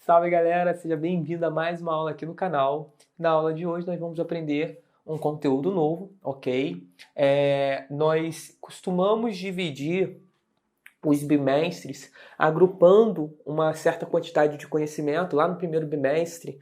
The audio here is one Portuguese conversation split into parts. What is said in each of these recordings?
Salve galera, seja bem-vindo a mais uma aula aqui no canal. Na aula de hoje nós vamos aprender um conteúdo novo, ok? Nós costumamos dividir os bimestres agrupando uma certa quantidade de conhecimento. Lá no primeiro bimestre,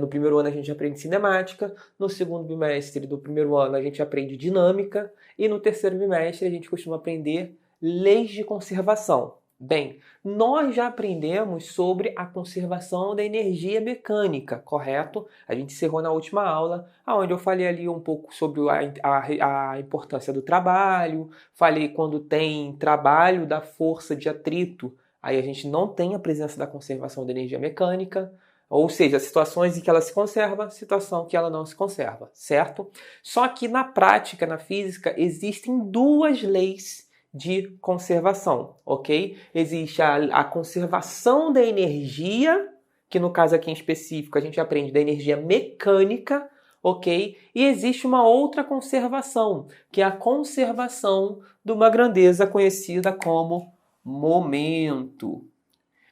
no primeiro ano a gente aprende cinemática, no segundo bimestre do primeiro ano a gente aprende dinâmica e no terceiro bimestre a gente costuma aprender leis de conservação. Bem, nós já aprendemos sobre a conservação da energia mecânica, correto? A gente encerrou na última aula, onde eu falei ali um pouco sobre a importância do trabalho, falei quando tem trabalho da força de atrito, aí a gente não tem a presença da conservação da energia mecânica, ou seja, situações em que ela se conserva, situação que ela não se conserva, certo? Só que na prática, na física, existem duas leis de conservação, ok? Existe a conservação da energia, que no caso aqui em específico a gente aprende da energia mecânica, ok? E existe uma outra conservação, que é a conservação de uma grandeza conhecida como momento.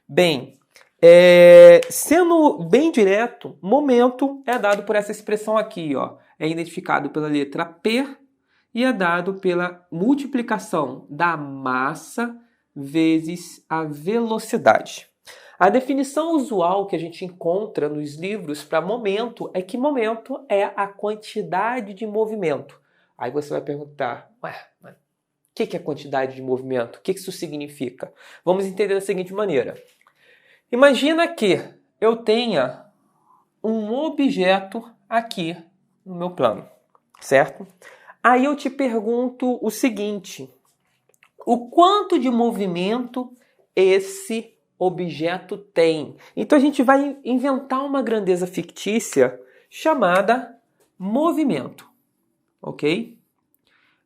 Bem, sendo bem direto, momento é dado por essa expressão aqui, ó. É identificado pela letra P, e é dado pela multiplicação da massa vezes a velocidade. A definição usual que a gente encontra nos livros para momento é que momento é a quantidade de movimento. Aí você vai perguntar, o que é quantidade de movimento? O que isso significa? Vamos entender da seguinte maneira. Imagina que eu tenha um objeto aqui no meu plano, certo? Aí eu te pergunto o seguinte, o quanto de movimento esse objeto tem? Então a gente vai inventar uma grandeza fictícia chamada movimento, ok?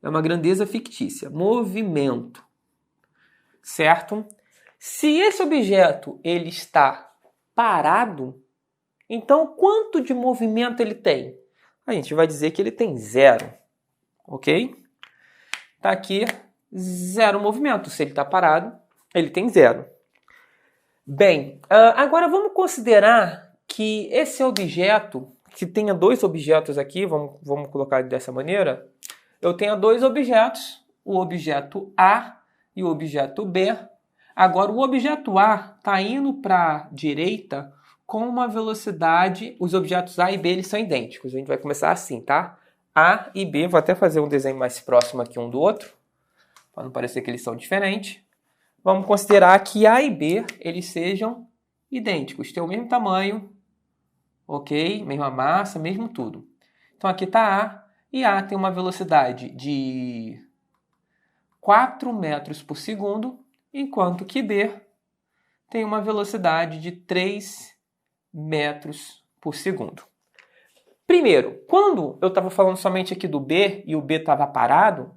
É uma grandeza fictícia, movimento, certo? Se esse objeto ele está parado, então quanto de movimento ele tem? A gente vai dizer que ele tem zero. Ok? Tá aqui, zero movimento. Se ele está parado, ele tem zero. Bem, agora vamos considerar que esse objeto, que tenha dois objetos aqui, vamos colocar dessa maneira, eu tenho dois objetos, o objeto A e o objeto B. Agora, o objeto A está indo para a direita com uma velocidade, os objetos A e B eles são idênticos. A gente vai começar assim, tá? A e B, vou até fazer um desenho mais próximo aqui um do outro, para não parecer que eles são diferentes. Vamos considerar que A e B eles sejam idênticos, têm o mesmo tamanho, ok? Mesma massa, mesmo tudo. Então aqui está A, e A tem uma velocidade de 4 metros por segundo, enquanto que B tem uma velocidade de 3 metros por segundo. Primeiro, quando eu estava falando somente aqui do B e o B estava parado,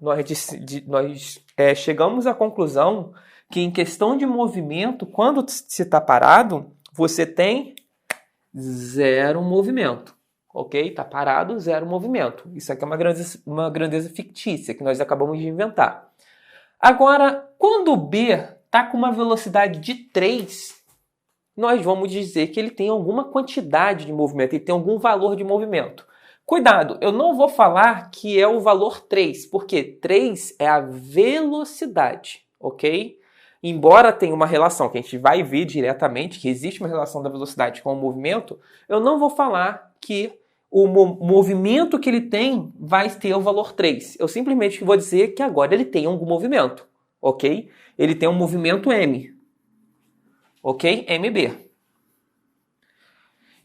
nós chegamos à conclusão que em questão de movimento, quando se está parado, você tem zero movimento, ok? Está parado, zero movimento. Isso aqui é uma grandeza fictícia que nós acabamos de inventar. Agora, quando o B está com uma velocidade de 3, nós vamos dizer que ele tem alguma quantidade de movimento, ele tem algum valor de movimento. Cuidado, eu não vou falar que é o valor 3, porque 3 é a velocidade, ok? Embora tenha uma relação, que a gente vai ver diretamente, que existe uma relação da velocidade com o movimento, eu não vou falar que o movimento que ele tem vai ter o valor 3. Eu simplesmente vou dizer que agora ele tem algum movimento, ok? Ele tem um movimento M. Ok? MB.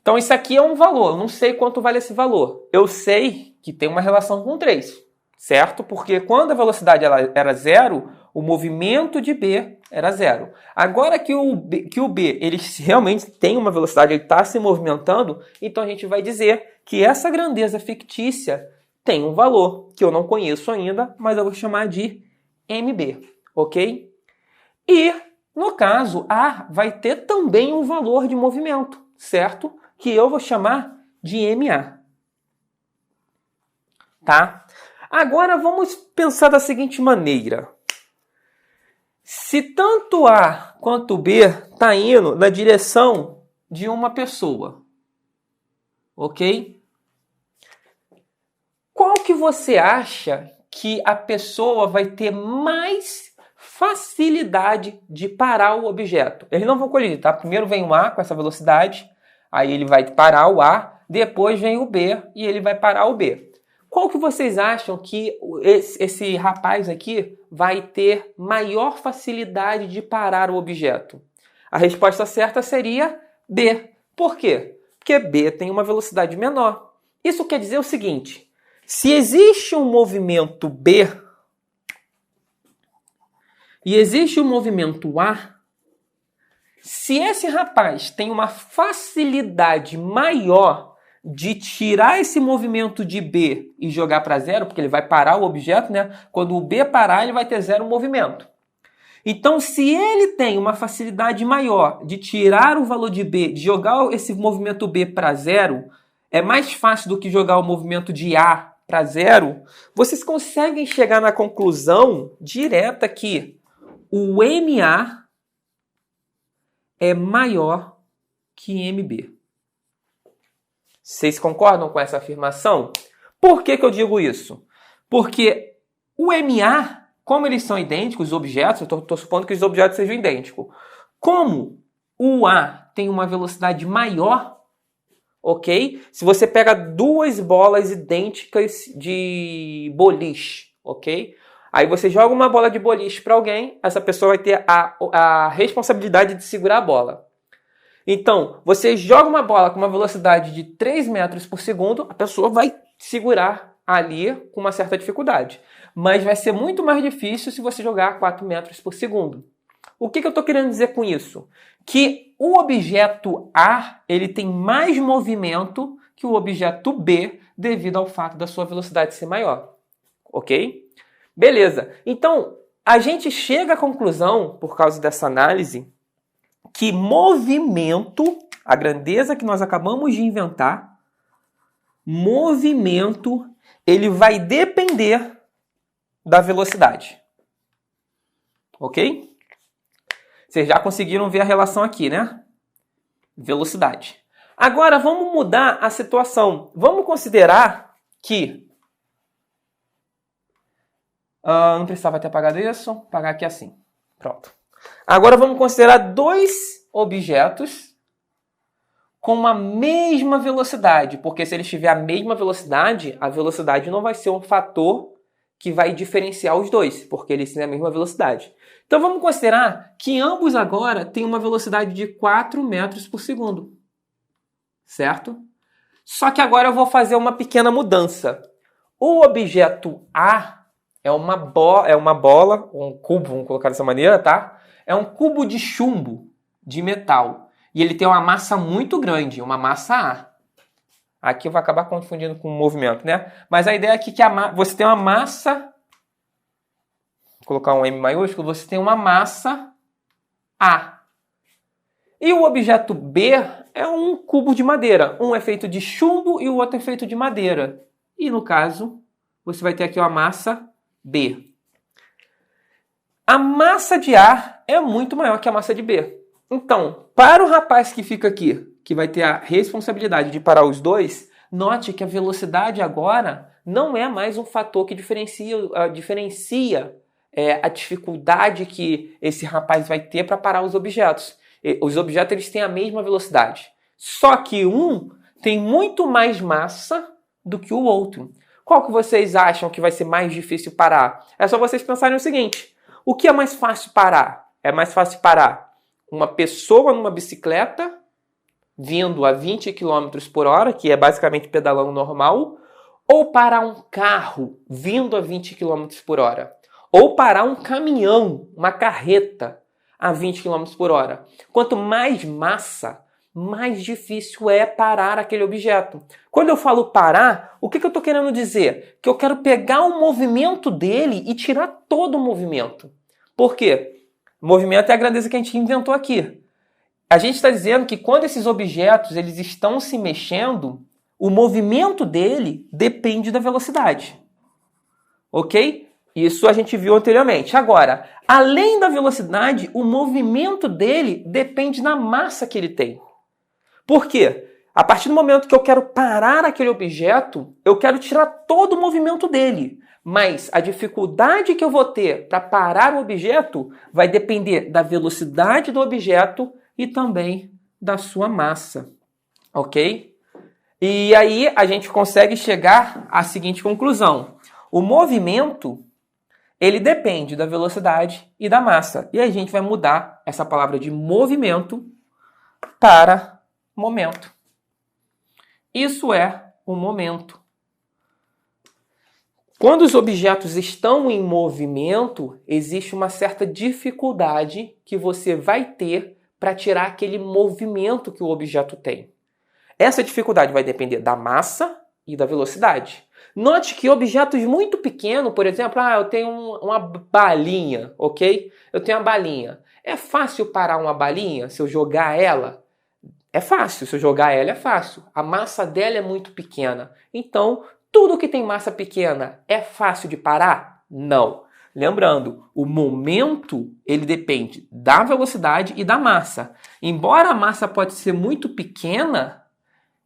Então isso aqui é um valor, eu não sei quanto vale esse valor. Eu sei que tem uma relação com 3, certo? Porque quando a velocidade era zero, o movimento de B era zero. Agora que o B ele realmente tem uma velocidade, ele está se movimentando, então a gente vai dizer que essa grandeza fictícia tem um valor que eu não conheço ainda, mas eu vou chamar de MB, ok? E no caso, A vai ter também um valor de movimento, certo? Que eu vou chamar de MA. Tá? Agora vamos pensar da seguinte maneira. Se tanto A quanto B está indo na direção de uma pessoa, ok? Qual que você acha que a pessoa vai ter mais facilidade de parar o objeto? Eles não vão colidir, tá? Primeiro vem o A com essa velocidade, aí ele vai parar o A, depois vem o B e ele vai parar o B. Qual que vocês acham que esse rapaz aqui vai ter maior facilidade de parar o objeto? A resposta certa seria B. Por quê? Porque B tem uma velocidade menor. Isso quer dizer o seguinte: se existe um movimento B e existe um movimento A, se esse rapaz tem uma facilidade maior de tirar esse movimento de B e jogar para zero, porque ele vai parar o objeto, né? Quando o B parar, ele vai ter zero movimento. Então, se ele tem uma facilidade maior de tirar o valor de B, de jogar esse movimento B para zero, é mais fácil do que jogar o movimento de A para zero, vocês conseguem chegar na conclusão direta que o MA é maior que MB. Vocês concordam com essa afirmação? Por que eu digo isso? Porque o MA, como eles são idênticos, os objetos, eu estou supondo que os objetos sejam idênticos. Como o A tem uma velocidade maior, ok? Se você pega duas bolas idênticas de boliche, ok? Aí você joga uma bola de boliche para alguém, essa pessoa vai ter a responsabilidade de segurar a bola. Então, você joga uma bola com uma velocidade de 3 metros por segundo, a pessoa vai segurar ali com uma certa dificuldade. Mas vai ser muito mais difícil se você jogar a 4 metros por segundo. O que eu estou querendo dizer com isso? Que o objeto A ele tem mais movimento que o objeto B devido ao fato da sua velocidade ser maior. Ok? Beleza. Então, a gente chega à conclusão, por causa dessa análise, que movimento, a grandeza que nós acabamos de inventar, movimento, ele vai depender da velocidade. Ok? Vocês já conseguiram ver a relação aqui, né? Velocidade. Agora, vamos mudar a situação. Vamos considerar que... não precisava ter apagado isso. Vou apagar aqui assim. Pronto. Agora vamos considerar dois objetos com a mesma velocidade, porque se eles tiverem a mesma velocidade, a velocidade não vai ser um fator que vai diferenciar os dois, porque eles têm a mesma velocidade. Então vamos considerar que ambos agora têm uma velocidade de 4 metros por segundo, certo? Só que agora eu vou fazer uma pequena mudança. O objeto A é uma bola, um cubo, vamos colocar dessa maneira, tá? É um cubo de chumbo, de metal. E ele tem uma massa muito grande, uma massa A. Aqui eu vou acabar confundindo com o movimento, né? Mas a ideia aqui é que você tem uma massa... Vou colocar um M maiúsculo. Você tem uma massa A. E o objeto B é um cubo de madeira. Um é feito de chumbo e o outro é feito de madeira. E no caso, você vai ter aqui uma massa B. A massa de A é muito maior que a massa de B. Então, para o rapaz que fica aqui, que vai ter a responsabilidade de parar os dois, note que a velocidade agora não é mais um fator que diferencia a dificuldade que esse rapaz vai ter para parar os objetos. Os objetos eles têm a mesma velocidade. Só que um tem muito mais massa do que o outro. Qual que vocês acham que vai ser mais difícil parar? É só vocês pensarem o seguinte. O que é mais fácil parar? É mais fácil parar uma pessoa numa bicicleta vindo a 20 km por hora, que é basicamente pedalão normal, ou parar um carro vindo a 20 km por hora, ou parar um caminhão, uma carreta a 20 km por hora. Quanto mais massa, mais difícil é parar aquele objeto. Quando eu falo parar, o que eu estou querendo dizer? Que eu quero pegar o movimento dele e tirar todo o movimento. Por quê? O movimento é a grandeza que a gente inventou aqui. A gente está dizendo que quando esses objetos eles estão se mexendo, o movimento dele depende da velocidade. Ok? Isso a gente viu anteriormente. Agora, além da velocidade, o movimento dele depende da massa que ele tem. Por quê? A partir do momento que eu quero parar aquele objeto, eu quero tirar todo o movimento dele. Mas a dificuldade que eu vou ter para parar o objeto vai depender da velocidade do objeto e também da sua massa. Ok? E aí a gente consegue chegar à seguinte conclusão. O movimento, ele depende da velocidade e da massa. E a gente vai mudar essa palavra de movimento para momento. Isso é o momento. Quando os objetos estão em movimento, existe uma certa dificuldade que você vai ter para tirar aquele movimento que o objeto tem. Essa dificuldade vai depender da massa e da velocidade. Note que objetos muito pequenos, por exemplo, eu tenho uma balinha, ok? Eu tenho uma balinha. É fácil parar uma balinha se eu jogar ela? É fácil, se eu jogar ela é fácil. A massa dela é muito pequena. Então, tudo que tem massa pequena é fácil de parar? Não. Lembrando, o momento ele depende da velocidade e da massa. Embora a massa pode ser muito pequena,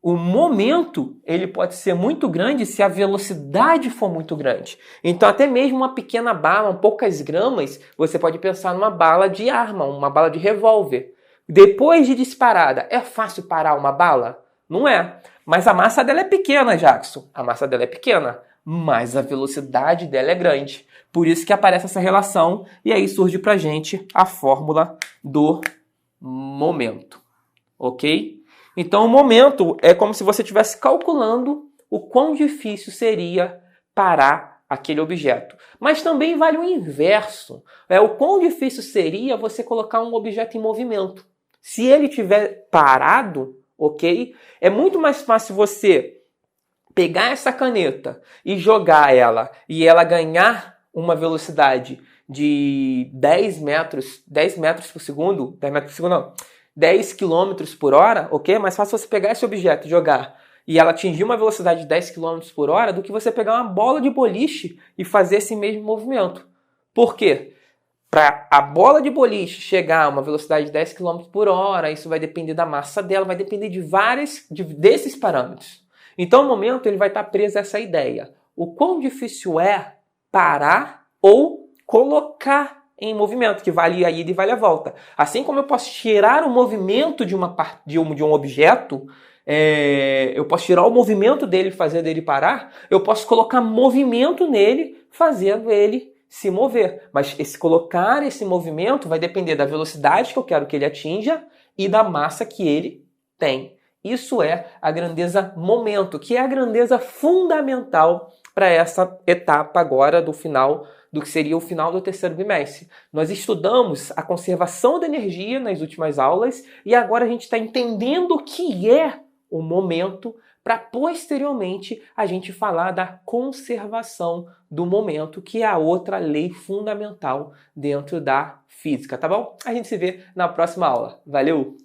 o momento ele pode ser muito grande se a velocidade for muito grande. Então, até mesmo uma pequena bala, poucas gramas, você pode pensar numa bala de arma, uma bala de revólver. Depois de disparada, é fácil parar uma bala? Não é. Mas a massa dela é pequena, Jackson. A massa dela é pequena, mas a velocidade dela é grande. Por isso que aparece essa relação e aí surge pra gente a fórmula do momento. Ok? Então, o momento é como se você estivesse calculando o quão difícil seria parar aquele objeto. Mas também vale o inverso. O quão difícil seria você colocar um objeto em movimento. Se ele estiver parado, ok? É muito mais fácil você pegar essa caneta e jogar ela e ela ganhar uma velocidade de 10 metros por segundo, 10 km por hora, ok? É mais fácil você pegar esse objeto e jogar e ela atingir uma velocidade de 10 km por hora do que você pegar uma bola de boliche e fazer esse mesmo movimento. Por quê? Para a bola de boliche chegar a uma velocidade de 10 km por hora, isso vai depender da massa dela, vai depender desses parâmetros. Então, no momento, ele vai estar preso a essa ideia. O quão difícil é parar ou colocar em movimento, que vale a ida e vale a volta. Assim como eu posso tirar o movimento de um objeto, eu posso tirar o movimento dele e fazer dele parar, eu posso colocar movimento nele, fazendo ele se mover. Mas colocar esse movimento vai depender da velocidade que eu quero que ele atinja e da massa que ele tem. Isso é a grandeza momento, que é a grandeza fundamental para essa etapa agora do que seria o final do terceiro bimestre. Nós estudamos a conservação da energia nas últimas aulas e agora a gente está entendendo o que é o momento para posteriormente a gente falar da conservação do momento, que é a outra lei fundamental dentro da física, tá bom? A gente se vê na próxima aula. Valeu!